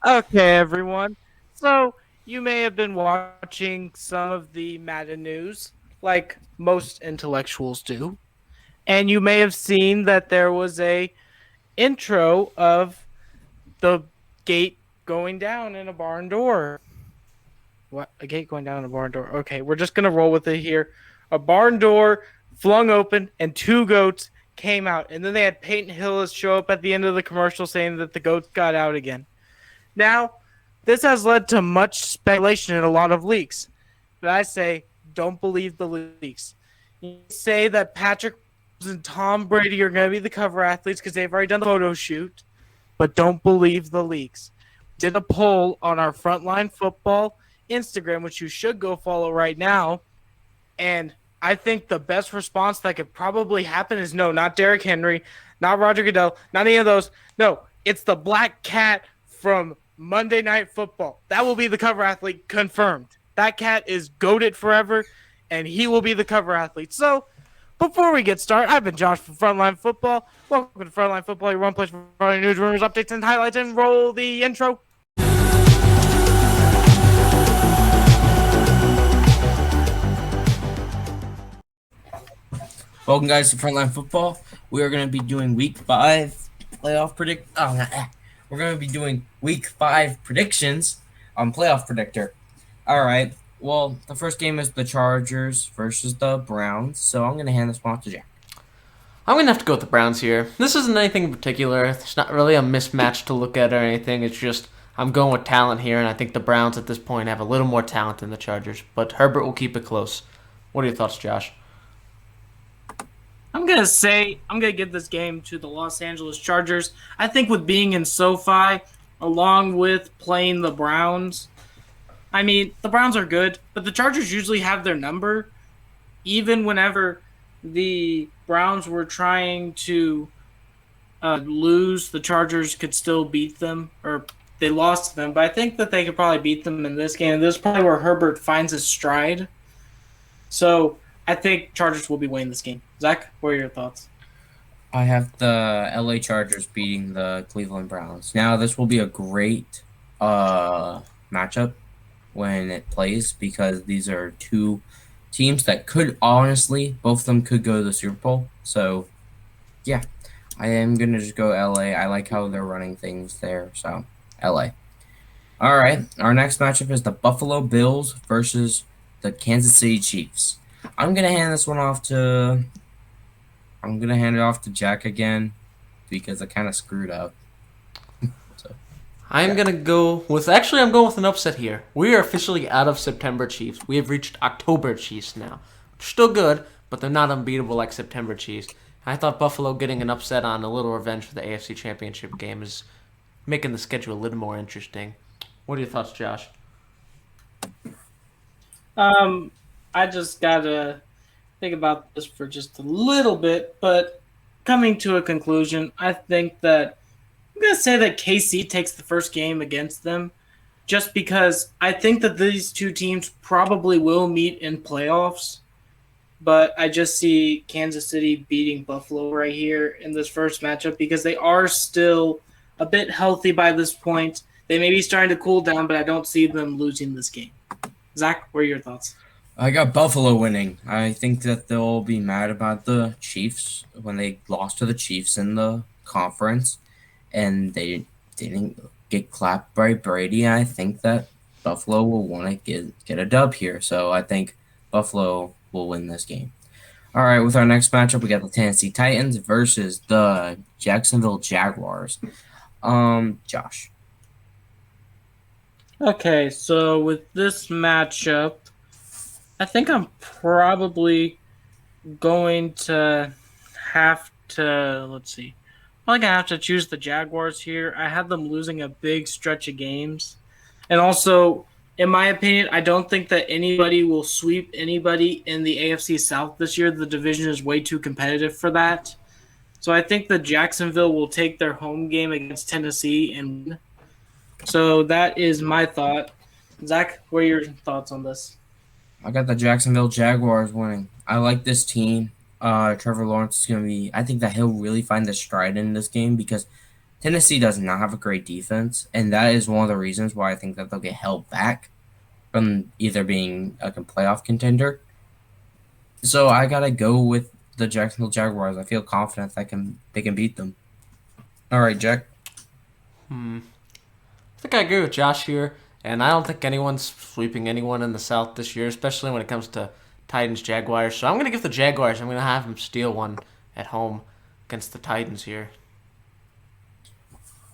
Okay, everyone. So, you may have been watching some of the Madden news, like most intellectuals do, and you may have seen that there was a intro of the gate going down in a barn door. What? A gate going down in a barn door. Okay, we're just going to roll with it here. A barn door flung open and two goats came out, and then they had Peyton Hillis show up at the end of the commercial saying that the goats got out again. Now, this has led to much speculation in a lot of leaks. But I say, don't believe the leaks. You say that Patrick and Tom Brady are going to be the cover athletes because they've already done the photo shoot, but don't believe the leaks. Did a poll on our Frontline Football Instagram, which you should go follow right now. And I think the best response that could probably happen is no, not Derrick Henry, not Roger Goodell, not any of those. No, it's the black cat from Monday Night Football. That will be the cover athlete confirmed. That cat is goated forever, and he will be the cover athlete. So, before we get started, I've been Josh from Frontline Football. Welcome to Frontline Football, your one place for news, rumors, updates, and highlights. And roll the intro. Welcome, guys, to Frontline Football. We are going to be doing Week 5 playoff predict. Oh, not that. We're going to be doing Week 5 predictions on Playoff Predictor. All right. Well, the first game is the Chargers versus the Browns. So I'm going to hand this one off to Jack. I'm going to have to go with the Browns here. This isn't anything in particular. It's not really a mismatch to look at or anything. It's just I'm going with talent here, and I think the Browns at this point have a little more talent than the Chargers. But Herbert will keep it close. What are your thoughts, Josh? I'm gonna give this game to the Los Angeles Chargers. I think with being in SoFi, along with playing the Browns, I mean the Browns are good, but the Chargers usually have their number. Even whenever the Browns were trying to lose, the Chargers could still beat them, or they lost to them. But I think that they could probably beat them in this game. This is probably where Herbert finds his stride. So I think Chargers will be winning this game. Zach, what are your thoughts? I have the LA Chargers beating the Cleveland Browns. Now, this will be a great matchup when it plays because these are two teams that could honestly, both of them could go to the Super Bowl. So, yeah, I am going to just go LA. I like how they're running things there. So, LA. All right. Our next matchup is the Buffalo Bills versus the Kansas City Chiefs. I'm going to hand this one off to I'm gonna hand it off to Jack again because I kind of screwed up. I'm going with an upset here. We are officially out of September Chiefs. We have reached October Chiefs now. They're still good, but they're not unbeatable like September Chiefs. I thought Buffalo getting an upset on a little revenge for the AFC Championship game is making the schedule a little more interesting. What are your thoughts, Josh? I just gotta think about this for just a little bit, but coming to a conclusion, I think that I'm gonna say that KC takes the first game against them, just because I think that these two teams probably will meet in playoffs. But I just see Kansas City beating Buffalo right here in this first matchup because they are still a bit healthy by this point. They may be starting to cool down, but I don't see them losing this game. Zach, what are your thoughts? I got Buffalo winning. I think that they'll be mad about the Chiefs when they lost to the Chiefs in the conference, and they didn't get clapped by Brady. I think that Buffalo will want to get a dub here, so I think Buffalo will win this game. All right, with our next matchup, we got the Tennessee Titans versus the Jacksonville Jaguars. Josh. Okay, so with this matchup, I think I'm probably going to have to, let's see. I'm going to have to choose the Jaguars here. I have them losing a big stretch of games. And also, in my opinion, I don't think that anybody will sweep anybody in the AFC South this year. The division is way too competitive for that. So I think that Jacksonville will take their home game against Tennessee and win. So that is my thought. Zach, what are your thoughts on this? I got the Jacksonville Jaguars winning. I like this team. Trevor Lawrence is going to be. I think that he'll really find the stride in this game because Tennessee does not have a great defense, and that is one of the reasons why I think that they'll get held back from either being a playoff contender. So I gotta go with the Jacksonville Jaguars. I feel confident that they can beat them. All right, Jack. I think I agree with Josh here, and I don't think anyone's sweeping anyone in the South this year, especially when it comes to Titans Jaguars. So I'm going to give the Jaguars. I'm going to have them steal one at home against the Titans here.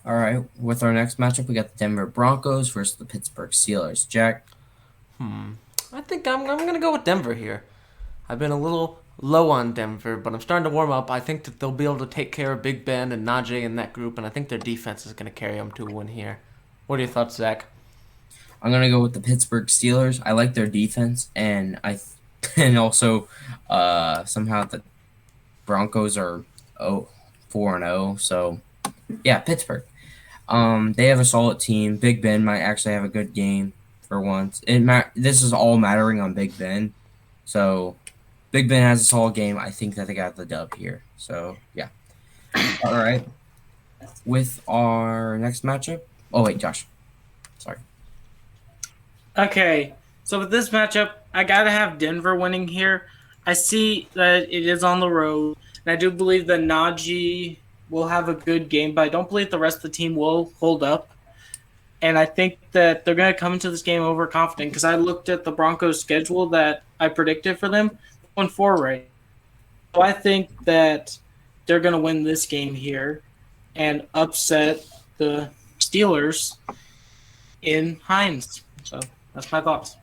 All right, with our next matchup, we got the Denver Broncos versus the Pittsburgh Steelers. Jack. I think I'm going to go with Denver here. I've been a little low on Denver, but I'm starting to warm up. I think that they'll be able to take care of Big Ben and Najee in that group, and I think their defense is going to carry them to a win here. What are your thoughts, Zach? I'm gonna go with the Pittsburgh Steelers. I like their defense, and and also somehow the Broncos are 4-0. So yeah, Pittsburgh. They have a solid team. Big Ben might actually have a good game for once. This is all mattering on Big Ben. So Big Ben has a solid game. I think that they got the dub here. So yeah. All right. With our next matchup. Oh wait, Josh. Sorry. Okay, so with this matchup, I gotta have Denver winning here. I see that it is on the road, and I do believe that Najee will have a good game, but I don't believe the rest of the team will hold up. And I think that they're going to come into this game overconfident because I looked at the Broncos' schedule that I predicted for them, 1-4 right. So I think that they're going to win this game here and upset the Steelers in Hines. So that's my thoughts.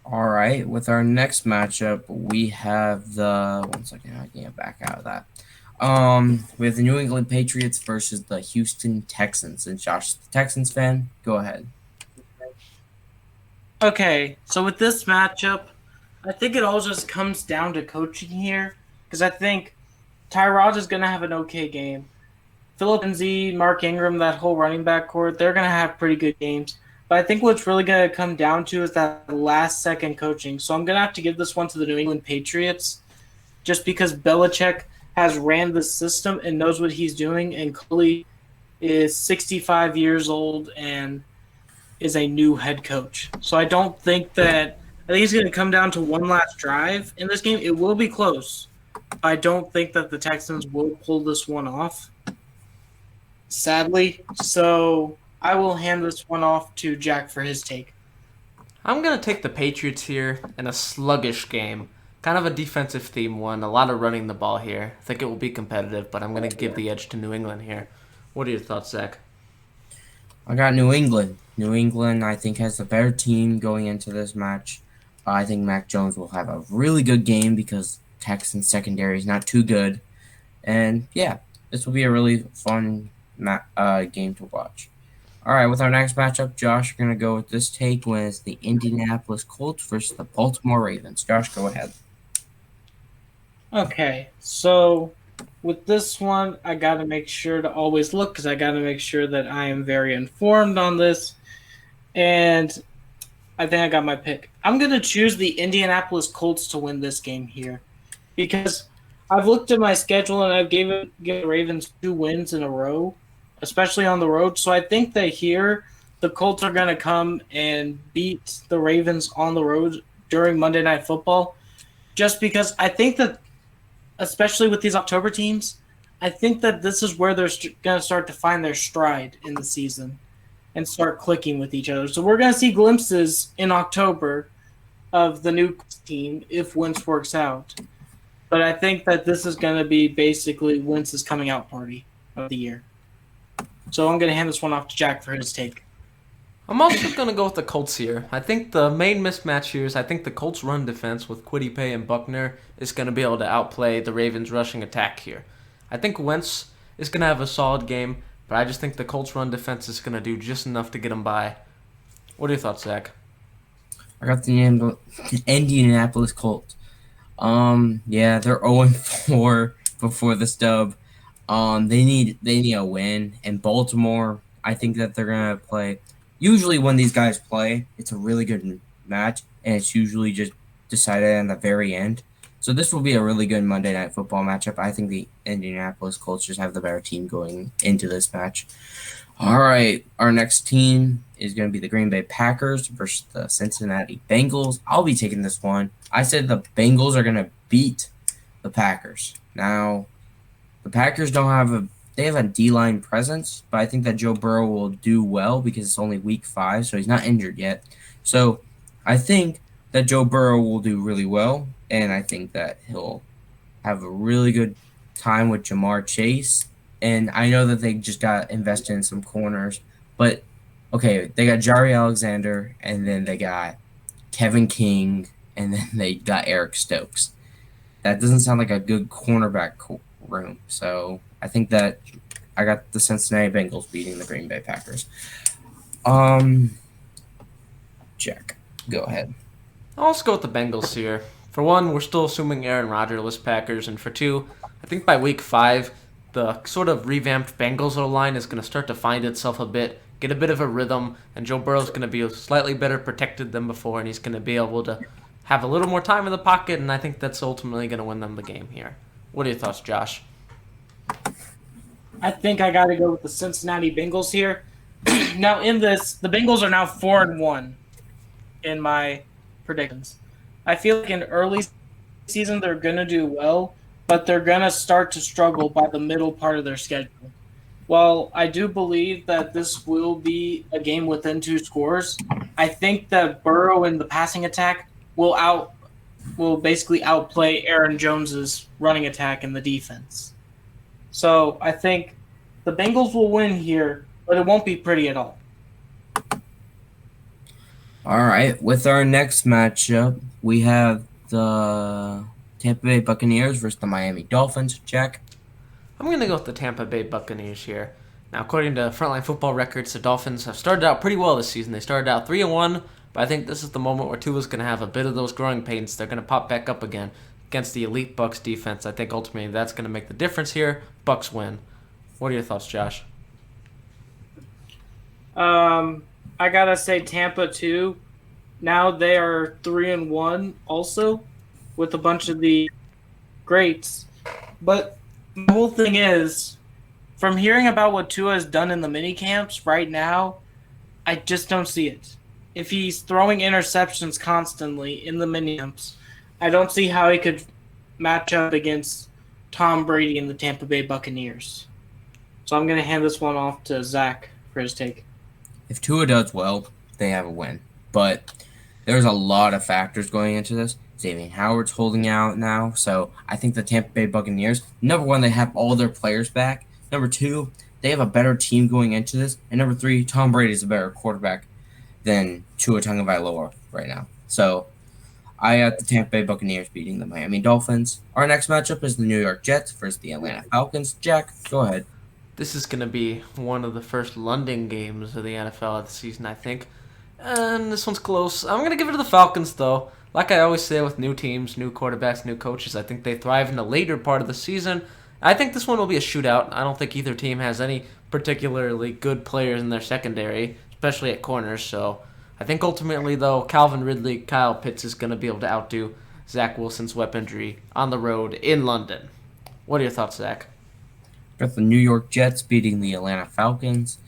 All right. With our next matchup, we have the 1 second. I can get back out of that. We have the New England Patriots versus the Houston Texans. And Josh, the Texans fan, go ahead. Okay, so with this matchup, I think it all just comes down to coaching here because I think Tyrod is going to have an okay game. Phillip Lindsay, Mark Ingram, that whole running back court, they're going to have pretty good games. But I think what's really going to come down to is that last-second coaching. So I'm going to have to give this one to the New England Patriots just because Belichick has ran the system and knows what he's doing, and Coley is 65 years old and is a new head coach. So I don't think that – I think it's going to come down to one last drive in this game. It will be close. I don't think that the Texans will pull this one off, sadly. So I will hand this one off to Jack for his take. I'm going to take the Patriots here in a sluggish game. Kind of a defensive theme one. A lot of running the ball here. I think it will be competitive, but I'm going to give the edge to New England here. What are your thoughts, Zach? I got New England. New England, I think, has the better team going into this match. I think Mac Jones will have a really good game because Texans secondary is not too good. And, yeah, this will be a really fun game to watch. All right, with our next matchup, Josh, we're going to go with this take when it's the Indianapolis Colts versus the Baltimore Ravens. Josh, go ahead. Okay, so with this one, I got to make sure to always look because I got to make sure that I am very informed on this. And I think I got my pick. I'm going to choose the Indianapolis Colts to win this game here because I've looked at my schedule and I've given the Ravens 2 wins in a row, especially on the road. So I think that here the Colts are going to come and beat the Ravens on the road during Monday Night Football just because I think that especially with these October teams, I think that this is where they're going to start to find their stride in the season and start clicking with each other. So we're going to see glimpses in October of the new team if Wentz works out. But I think that this is going to be basically Wentz's coming out party of the year. So I'm going to hand this one off to Jack for his take. I'm also going to go with the Colts here. I think the main mismatch here is I think the Colts' run defense with Kwity Paye and Buckner is going to be able to outplay the Ravens' rushing attack here. I think Wentz is going to have a solid game, but I just think the Colts' run defense is going to do just enough to get them by. What are your thoughts, Zach? I got the Indianapolis Colts. Yeah, they're 0-4 before this dub. They need a win. And Baltimore, I think that they're gonna play. Usually, when these guys play, it's a really good match, and it's usually just decided in the very end. So this will be a really good Monday Night Football matchup. I think the Indianapolis Colts just have the better team going into this match. All right, our next team is going to be the Green Bay Packers versus the Cincinnati Bengals. I'll be taking this one. I said the Bengals are going to beat the Packers. Now, the Packers they have a D-line presence, but I think that Joe Burrow will do well because it's only week 5, so he's not injured yet. So I think that Joe Burrow will do really well, and I think that he'll have a really good time with Jamar Chase. And I know that they just got invested in some corners, but okay, they got Jari Alexander, and then they got Kevin King, and then they got Eric Stokes. That doesn't sound like a good cornerback room. So I think that I got the Cincinnati Bengals beating the Green Bay Packers. Jack, go ahead. I'll also go with the Bengals here. For one, we're still assuming Aaron Rodgers-less Packers, and for two, I think by week 5, the sort of revamped Bengals O-line is going to start to find itself a bit, get a bit of a rhythm, and Joe Burrow's going to be slightly better protected than before, and he's going to be able to have a little more time in the pocket, and I think that's ultimately going to win them the game here. What are your thoughts, Josh? I think I got to go with the Cincinnati Bengals here. Now, in this, the Bengals are now 4-1 in my predictions. I feel like in early season they're going to do well, but they're going to start to struggle by the middle part of their schedule. While I do believe that this will be a game within 2 scores, I think that Burrow in the passing attack will basically outplay Aaron Jones's running attack in the defense. So I think the Bengals will win here, but it won't be pretty at all. All right, with our next matchup, we have the Tampa Bay Buccaneers versus the Miami Dolphins. Jack? I'm going to go with the Tampa Bay Buccaneers here. Now, according to Frontline Football records, the Dolphins have started out pretty well this season. They started out 3-1, but I think this is the moment where Tua's going to have a bit of those growing pains. They're going to pop back up again against the elite Bucs defense. I think ultimately that's going to make the difference here. Bucs win. What are your thoughts, Josh? I gotta say Tampa too. Now they are 3-1 also, with a bunch of the greats. But the whole thing is, from hearing about what Tua has done in the mini camps right now, I just don't see it. If he's throwing interceptions constantly in the mini camps, I don't see how he could match up against Tom Brady and the Tampa Bay Buccaneers. So I'm going to hand this one off to Zach for his take. If Tua does well, they have a win. But there's a lot of factors going into this. Xavier Howard's holding out now, so I think the Tampa Bay Buccaneers, number 1, they have all their players back. Number 2, they have a better team going into this. And number 3, Tom Brady is a better quarterback than Tua Tagovailoa right now. So I got the Tampa Bay Buccaneers beating the Miami Dolphins. Our next matchup is the New York Jets versus the Atlanta Falcons. Jack, go ahead. This is going to be one of the first London games of the NFL of the season, I think. And this one's close. I'm going to give it to the Falcons, though. Like I always say with new teams, new quarterbacks, new coaches, I think they thrive in the later part of the season. I think this one will be a shootout. I don't think either team has any particularly good players in their secondary, especially at corners. So I think ultimately, though, Calvin Ridley, Kyle Pitts is going to be able to outdo Zach Wilson's weaponry on the road in London. What are your thoughts, Zach? Got the New York Jets beating the Atlanta Falcons.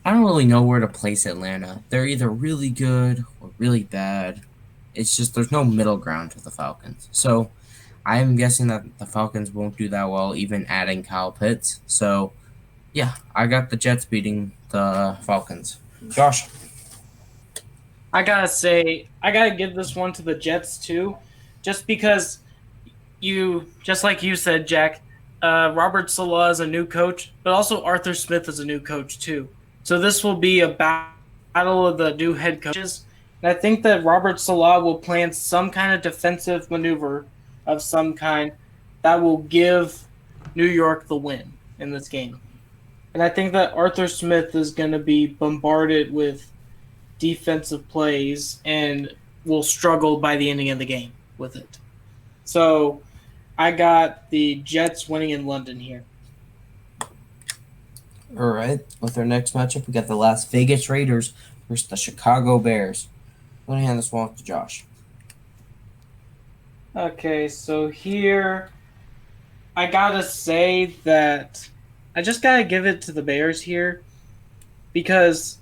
I don't really know where to place Atlanta. They're either really good or really bad. It's just there's no middle ground to the Falcons. So I'm guessing that the Falcons won't do that well, even adding Kyle Pitts. So, yeah, I got the Jets beating the Falcons. Josh? I gotta give this one to the Jets too, just because just like you said, Jack, Robert Saleh is a new coach, but also Arthur Smith is a new coach too. So this will be a battle of the new head coaches. And I think that Robert Saleh will plan some kind of defensive maneuver of some kind that will give New York the win in this game. And I think that Arthur Smith is going to be bombarded with defensive plays and will struggle by the ending of the game with it. So I got the Jets winning in London here. All right. With our next matchup, we got the Las Vegas Raiders versus the Chicago Bears. I'm going to hand this one off to Josh. Okay, so here I gotta say that I just gotta give it to the Bears here because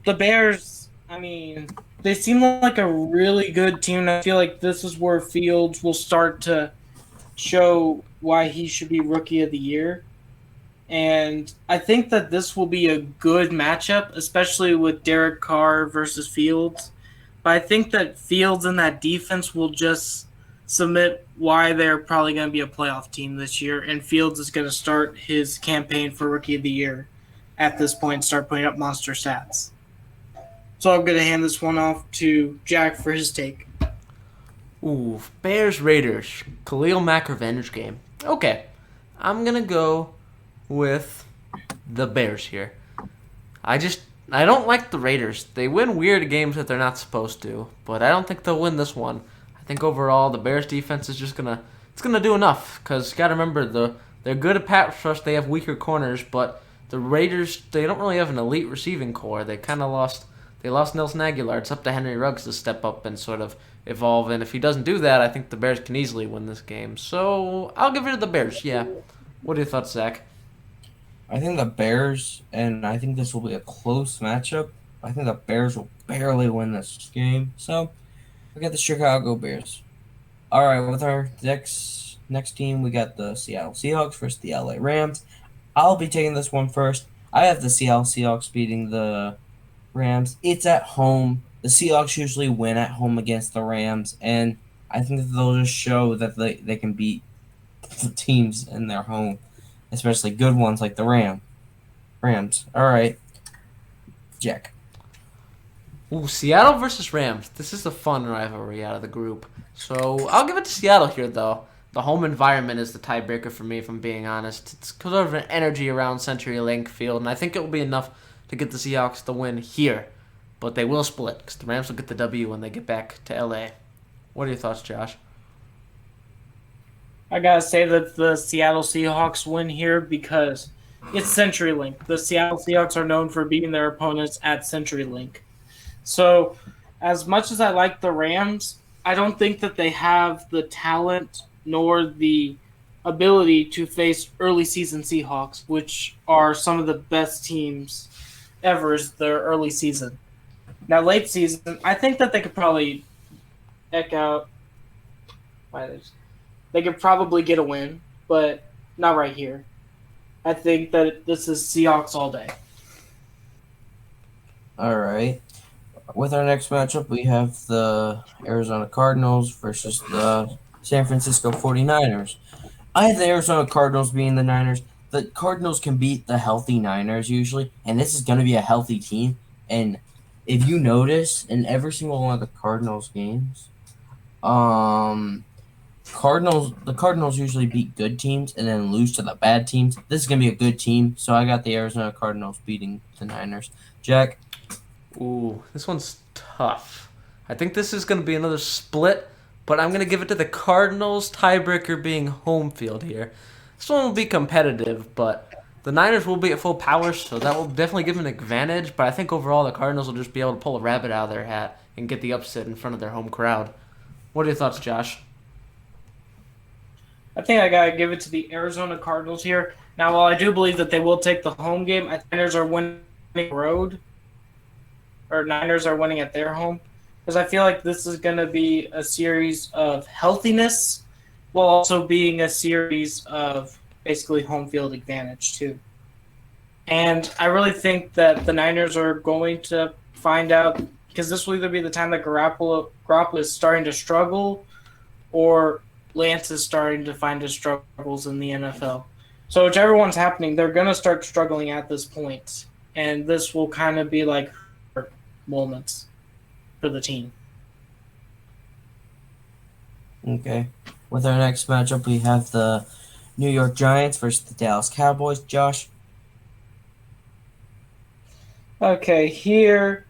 the Bears, I mean, they seem like a really good team. And I feel like this is where Fields will start to show why he should be Rookie of the Year. And I think that this will be a good matchup, especially with Derek Carr versus Fields. But I think that Fields and that defense will just submit why they're probably going to be a playoff team this year. And Fields is going to start his campaign for Rookie of the Year at this point and start putting up monster stats. So I'm going to hand this one off to Jack for his take. Ooh, Bears-Raiders. Khalil Mack revenge game. Okay, I'm going to go with the Bears here. I don't like the Raiders. They win weird games that they're not supposed to, but I don't think they'll win this one. I think overall the Bears defense is just gonna do enough because you got to remember they're good at pass rush. They have weaker corners, but the Raiders they don't really have an elite receiving core. They lost Nelson Aguilar. It's up to Henry Ruggs to step up and sort of evolve. And if he doesn't do that, I think the Bears can easily win this game. So I'll give it to the Bears. Yeah. What are your thoughts, Zach? I think the Bears, and I think this will be a close matchup. I think the Bears will barely win this game. So we got the Chicago Bears. All right, with our next team, we got the Seattle Seahawks versus the LA Rams. I'll be taking this one first. I have the Seattle Seahawks beating the Rams. It's at home. The Seahawks usually win at home against the Rams, and I think that they'll just show that they can beat the teams in their home, especially good ones like the Rams. All right, Jack. Ooh, Seattle versus Rams. This is a fun rivalry out of the group. So I'll give it to Seattle here, though. The home environment is the tiebreaker for me, if I'm being honest. It's sort of an energy around CenturyLink Field, and I think it will be enough to get the Seahawks the win here. But they will split, because the Rams will get the W when they get back to LA. What are your thoughts, Josh? I gotta say that the Seattle Seahawks win here because it's CenturyLink. The Seattle Seahawks are known for beating their opponents at CenturyLink. So, as much as I like the Rams, I don't think that they have the talent nor the ability to face early season Seahawks, which are some of the best teams ever is their early season. Now, late season, I think that they could probably eck out. They could probably get a win, but not right here. I think that this is Seahawks all day. All right. With our next matchup, we have the Arizona Cardinals versus the San Francisco 49ers. I have the Arizona Cardinals being the Niners. The Cardinals can beat the healthy Niners usually, and this is going to be a healthy team. And if you notice, in every single one of the Cardinals games, the Cardinals usually beat good teams and then lose to the bad teams. This is going to be a good team, so I got the Arizona Cardinals beating the Niners. Jack? Ooh, this one's tough. I think this is going to be another split, but I'm going to give it to the Cardinals, tiebreaker being home field here. This one will be competitive, but the Niners will be at full power, so that will definitely give them an advantage, but I think overall the Cardinals will just be able to pull a rabbit out of their hat and get the upset in front of their home crowd. What are your thoughts, Josh? I think I gotta give it to the Arizona Cardinals here. Now, while I do believe that they will take the home game, I think Niners are winning the road, or Niners are winning at their home, because I feel like this is gonna be a series of healthiness, while also being a series of basically home field advantage too. And I really think that the Niners are going to find out, because this will either be the time that Garoppolo is starting to struggle, or Lance is starting to find his struggles in the NFL. So whichever one's happening, they're going to start struggling at this point. And this will kind of be like moments for the team. Okay. With our next matchup, we have the New York Giants versus the Dallas Cowboys. Josh? Okay, here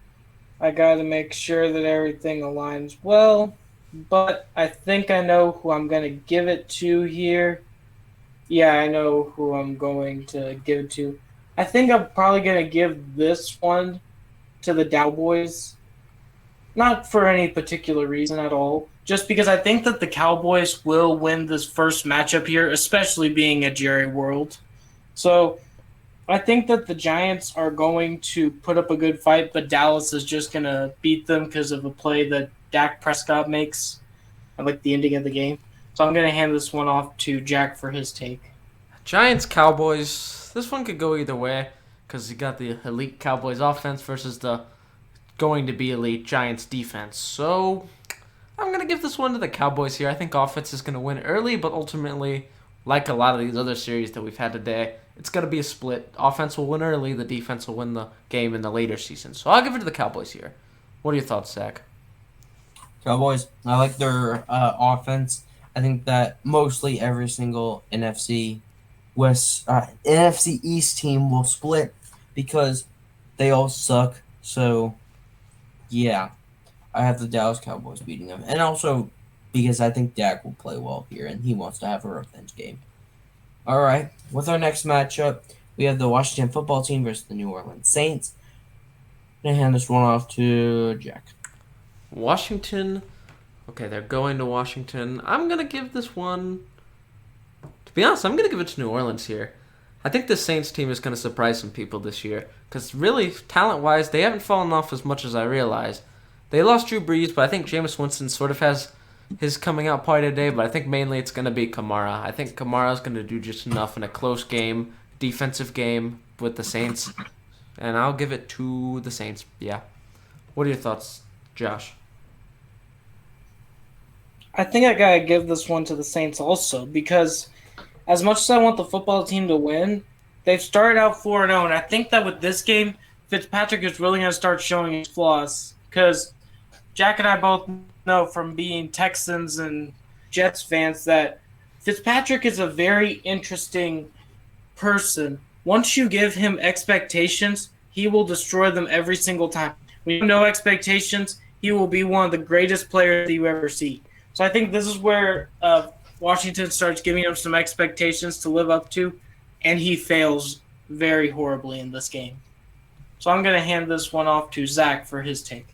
I got to make sure that everything aligns well. But I think I know who I'm going to give it to here. Yeah, I know who I'm going to give it to. I think I'm probably going to give this one to the Cowboys. Not for any particular reason at all. just because I think that the Cowboys will win this first matchup here, especially being at Jerry World. So I think that the Giants are going to put up a good fight, but Dallas is just going to beat them because of a play that Dak Prescott makes at like the ending of the game. So I'm going to hand this one off to Jack for his take. Giants Cowboys. This one could go either way because you got the elite Cowboys offense versus the going to be elite Giants defense. So I'm going to give this one to the Cowboys here. I think offense is going to win early, but ultimately, like a lot of these other series that we've had today, it's going to be a split. Offense will win early, the defense will win the game in the later season. So I'll give it to the Cowboys here. What are your thoughts, Zach? Cowboys, I like their offense. I think that mostly every single NFC NFC East team will split because they all suck. So, yeah, I have the Dallas Cowboys beating them. And also because I think Dak will play well here, and he wants to have a revenge game. All right, with our next matchup, we have the Washington Football Team versus the New Orleans Saints. I'm going to hand this one off to Jack. Washington. Okay, they're going to Washington. I'm going to give this one... To be honest, I'm going to give it to New Orleans here. I think the Saints team is going to surprise some people this year. Because really, talent-wise, they haven't fallen off as much as I realized. They lost Drew Brees, but I think Jameis Winston sort of has his coming out party today. But I think mainly it's going to be Kamara. I think Kamara's going to do just enough in a close game, defensive game with the Saints. And I'll give it to the Saints. Yeah. What are your thoughts, Josh? I think I got to give this one to the Saints also because as much as I want the football team to win, they've started out 4-0, and I think that with this game, Fitzpatrick is really going to start showing his flaws because Jack and I both know from being Texans and Jets fans that Fitzpatrick is a very interesting person. Once you give him expectations, he will destroy them every single time. When you have no expectations, he will be one of the greatest players that you ever see. So I think this is where Washington starts giving him some expectations to live up to, and he fails very horribly in this game. So I'm going to hand this one off to Zach for his take.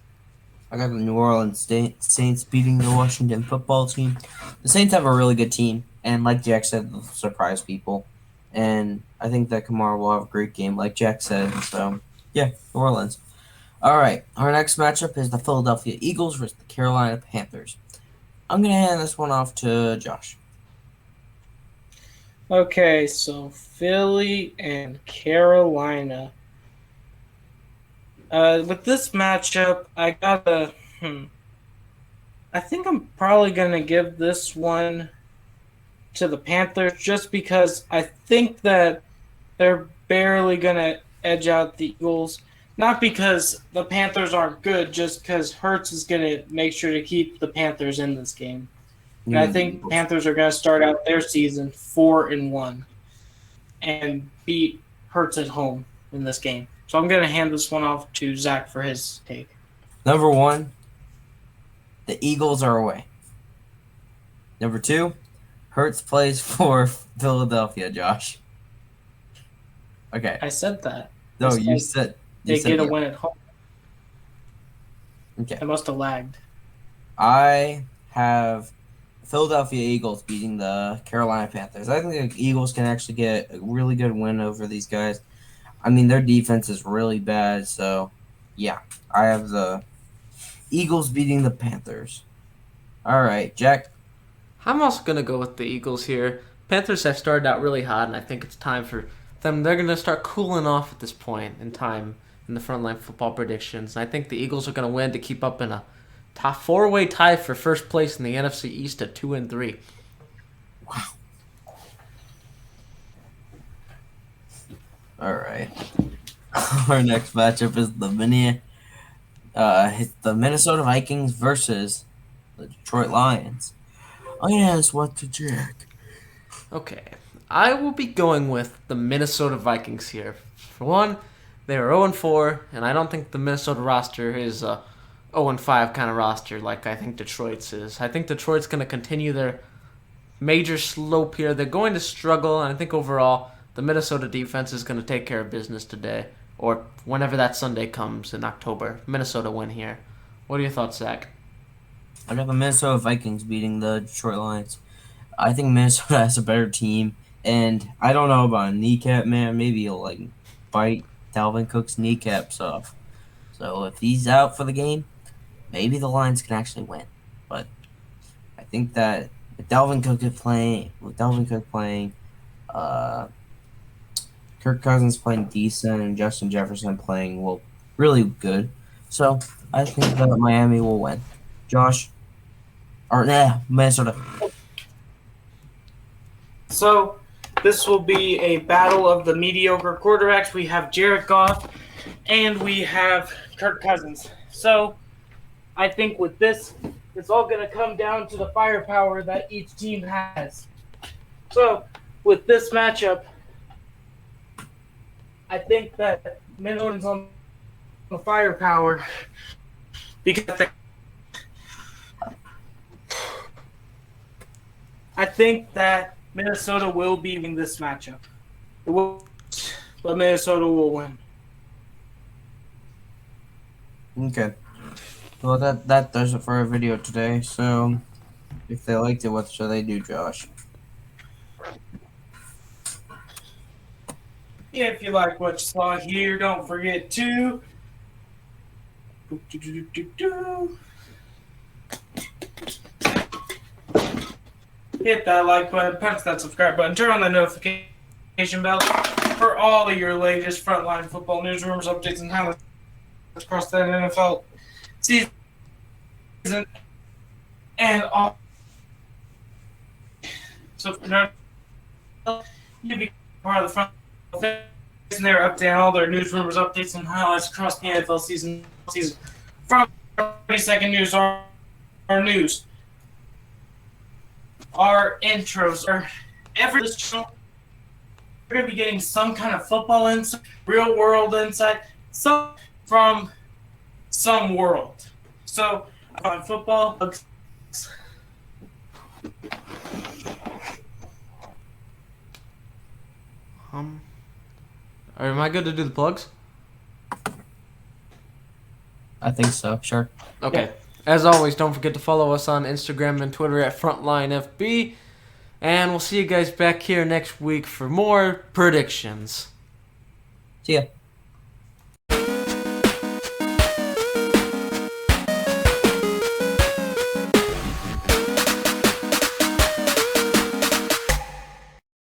I got the New Orleans Saints beating the Washington Football Team. The Saints have a really good team, and like Jack said, they'll surprise people. And I think that Kamara will have a great game, like Jack said. So, yeah, New Orleans. All right, our next matchup is the Philadelphia Eagles versus the Carolina Panthers. I'm going to hand this one off to Josh. Okay, so Philly and Carolina. With this matchup, I gotta. I think I'm probably gonna give this one to the Panthers just because I think that they're barely gonna edge out the Eagles. Not because the Panthers aren't good, just because Hurts is gonna make sure to keep the Panthers in this game. And I think Panthers are gonna start out their season 4-1 and beat Hurts at home in this game. So I'm going to hand this one off to Zach for his take. Number 1, the Eagles are away. Number 2, Hurts plays for Philadelphia, Josh. Okay. I said that. No, you said they get a win at home. Okay. I must have lagged. I have Philadelphia Eagles beating the Carolina Panthers. I think the Eagles can actually get a really good win over these guys. I mean, their defense is really bad, so, yeah. I have the Eagles beating the Panthers. All right, Jack. I'm also going to go with the Eagles here. Panthers have started out really hot, and I think it's time for them. They're going to start cooling off at this point in time in the Frontline Football predictions. And I think the Eagles are going to win to keep up in a top 4-way tie for first place in the NFC East at 2-3. Wow. All right. Our next matchup is the Minnesota Vikings versus the Detroit Lions. I'm going to ask what to Jack. Okay. I will be going with the Minnesota Vikings here. For one, they are 0-4, and I don't think the Minnesota roster is a 0-5 kind of roster like I think Detroit's is. I think Detroit's going to continue their major slope here. They're going to struggle, and I think overall the Minnesota defense is going to take care of business today, or whenever that Sunday comes in October. Minnesota win here. What are your thoughts, Zach? I got the Minnesota Vikings beating the Detroit Lions. I think Minnesota has a better team, and I don't know about a kneecap, man. Maybe he'll like bite Dalvin Cook's kneecaps off. So if he's out for the game, maybe the Lions can actually win. But I think that with Dalvin Cook playing, uh, Kirk Cousins playing decent, and Justin Jefferson playing well, really good. So I think that Miami will win. Josh, or Minnesota. So this will be a battle of the mediocre quarterbacks. We have Jared Goff and we have Kirk Cousins. So I think with this, it's all going to come down to the firepower that each team has. So with this matchup, I think that Minnesota's on the firepower because I think that Minnesota will be in this matchup. But Minnesota will win. Okay. Well, that does it for our video today. So, if they liked it, what should they do, Josh? If you like what you saw here, don't forget to hit that like button, punch that subscribe button, turn on the notification bell for all of your latest Frontline Football news, rumors, updates, and highlights across that NFL season and all. So you be part of the front and they're updating all their news, rumors, updates, and highlights across the NFL season from 30-second news. Our news, our intros, our every this channel. We're gonna be getting some kind of football insight, real world insight, some from some world. So on football. Am I good to do the plugs? I think so. Sure. Okay. As always, don't forget to follow us on Instagram and Twitter at FrontlineFB. And we'll see you guys back here next week for more predictions. See ya.